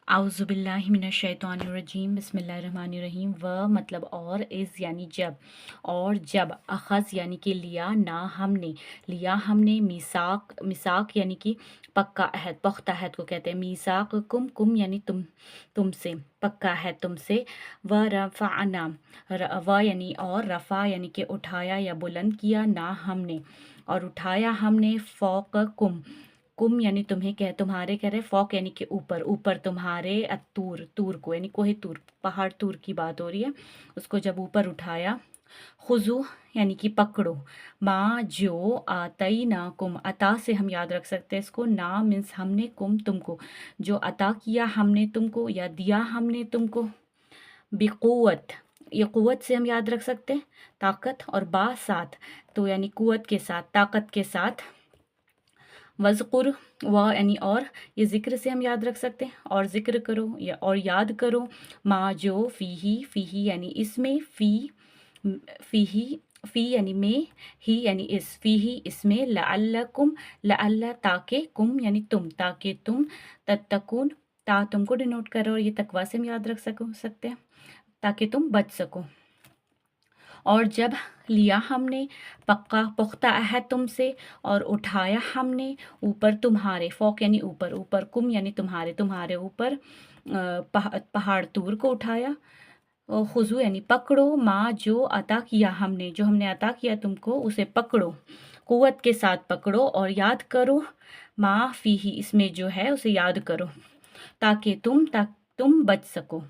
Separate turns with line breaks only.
اعوذ باللہ من الشیطان الرجیم بسم اللہ الرحمن الرحیم مطلب اور از یعنی جب، اور جب اخذ یعنی کہ لیا ہم نے میثاق یعنی کہ پکا عہد، پختہ عہد کو کہتے ہیں میثاق کم یعنی تم سے، پکا عہد تم سے، رفعنا یعنی اور، رفع یعنی کہ اٹھایا یا بلند کیا، ہم نے اور اٹھایا ہم نے، فوق کم یعنی تمہارے کہہ رہے، فوق یعنی کہ اوپر تمہارے، تور کو یعنی کوہ تور، پہاڑ تور کی بات ہو رہی ہے، اس کو جب اوپر اٹھایا، خضو یعنی کہ پکڑو، ما جو، آتیناکم، عطا سے ہم یاد رکھ سکتے ہیں اس کو، مینس ہم نے، تم کو، جو عطا کیا ہم نے تم کو یا دیا ہم نے تم کو، بقوت، یہ قوت سے ہم یاد رکھ سکتے ہیں طاقت، اور ساتھ تو یعنی قوت کے ساتھ، طاقت کے ساتھ، وذکر یعنی اور، یہ ذکر سے ہم یاد رکھ سکتے ہیں، اور ذکر کرو یا اور یاد کرو، ما جو، فیہی یعنی اس میں، فی یعنی میں، ہی یعنی اس میں، لعل تاکہ، یعنی تاکہ تم، تتقون، تم کو ڈینوٹ کر رہے اور یہ تقوی سے ہم یاد رکھ سکتے ہیں تاکہ تم بچ سکو، اور جب لیا ہم نے پختہ عہد تم سے، اور اٹھایا ہم نے اوپر تمہارے، فوق یعنی اوپر کم یعنی تمہارے اوپر، پہاڑ طور کو اٹھایا، خضو یعنی پکڑو، ما جو عطا کیا ہم نے، جو ہم نے عطا کیا تم کو اسے پکڑو، قوت کے ساتھ پکڑو، اور یاد کرو، ما فیہی اس میں جو ہے اسے یاد کرو، تاکہ تم بچ سکو۔